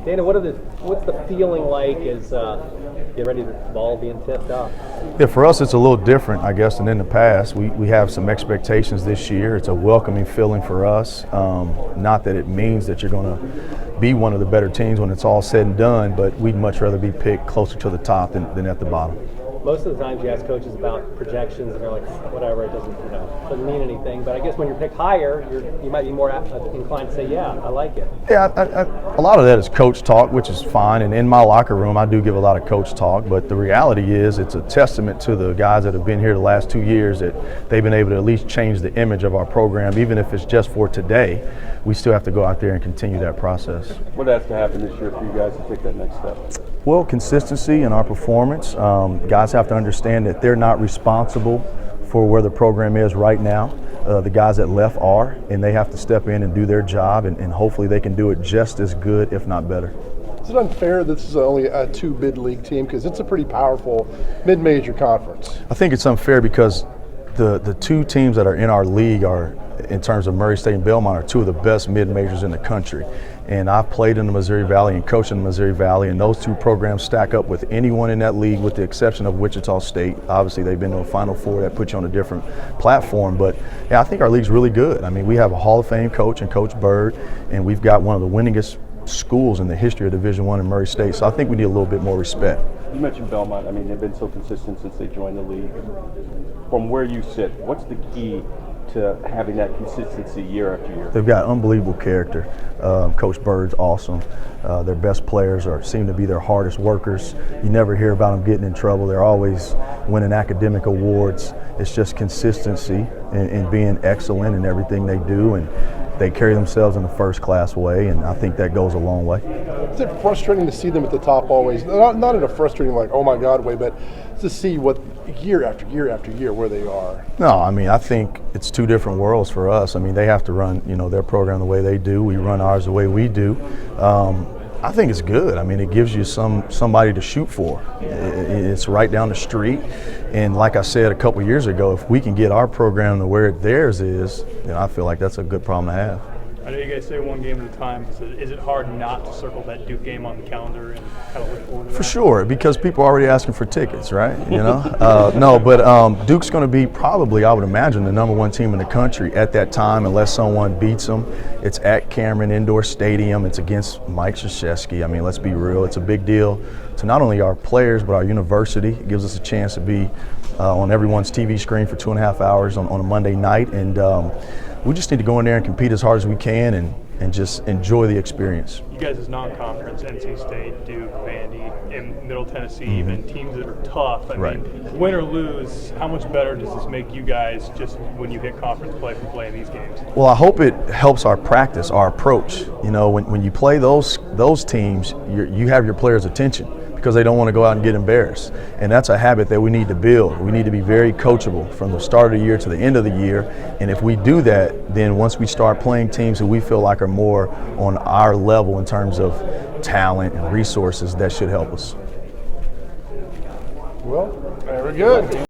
Dana, what's the feeling like as get ready to the ball being tipped off? Yeah, for us it's a little different, I guess, than in the past. We have some expectations this year. It's a welcoming feeling for us. Not that it means that you're going to be one of the better teams when it's all said and done, but we'd much rather be picked closer to the top than at the bottom. Most of the times you ask coaches about projections and they're like, whatever, it doesn't mean anything. But I guess when you're picked higher, you might be more inclined to say, yeah, I like it. Yeah, a lot of that is coach talk, which is fine. And in my locker room, I do give a lot of coach talk. But the reality is it's a testament to the guys that have been here the last 2 years that they've been able to at least change the image of our program. Even if it's just for today, we still have to go out there and continue that process. What has to happen this year for you guys to take that next step? Well, consistency in our performance. Guys have to understand that they're not responsible for where the program is right now. The guys that left are, and they have to step in and do their job, and hopefully they can do it just as good, if not better. Is it unfair this is only a 2 bid league team, because it's a pretty powerful mid-major conference? I think it's unfair because the 2 teams that are in our league are, in terms of Murray State and Belmont, are 2 of the best mid-majors in the country. And I've played in the Missouri Valley and coached in the Missouri Valley, and those 2 programs stack up with anyone in that league with the exception of Wichita State. Obviously, they've been to a Final Four. That puts you on a different platform. But, yeah, I think our league's really good. I mean, we have a Hall of Fame coach and Coach Bird, and we've got one of the winningest schools in the history of Division I in Murray State. So I think we need a little bit more respect. You mentioned Belmont. I mean, they've been so consistent since they joined the league. From where you sit, what's the key to having that consistency year after year? They've got unbelievable character. Coach Bird's awesome. Their best players seem to be their hardest workers. You never hear about them getting in trouble. They're always winning academic awards. It's just consistency and being excellent in everything they do, and they carry themselves in a first-class way, and I think that goes a long way. Is it frustrating to see them at the top always? Not in a frustrating, like, oh my God way, but to see what year after year after year where they are? No, I mean, I think it's 2 different worlds for us. I mean, they have to run, their program the way they do. We run ours the way we do. I think it's good. I mean, it gives you somebody to shoot for. It's right down the street. And like I said a couple years ago, if we can get our program to where theirs is, then I feel like that's a good problem to have. I know you guys say 1 game at a time. Is it hard not to circle that Duke game on the calendar and kind of look forward to that? For sure, because people are already asking for tickets, right? No, but Duke's going to be probably, I would imagine, the #1 team in the country at that time, unless someone beats them. It's at Cameron Indoor Stadium. It's against Mike Krzyzewski. I mean, let's be real. It's a big deal to not only our players but our university. It gives us a chance to be on everyone's TV screen for 2.5 hours on a Monday night, and we just need to go in there and compete as hard as we can and just enjoy the experience. You guys as non-conference, NC State, Duke, Vandy, and Middle Tennessee, even teams that are tough. I mean, win or lose, how much better does this make you guys just when you hit conference play from playing these games? Well, I hope it helps our practice, our approach. When you play those teams, you have your players' attention, because they don't want to go out and get embarrassed. And that's a habit that we need to build. We need to be very coachable from the start of the year to the end of the year. And if we do that, then once we start playing teams who we feel like are more on our level in terms of talent and resources, that should help us. Well, very good.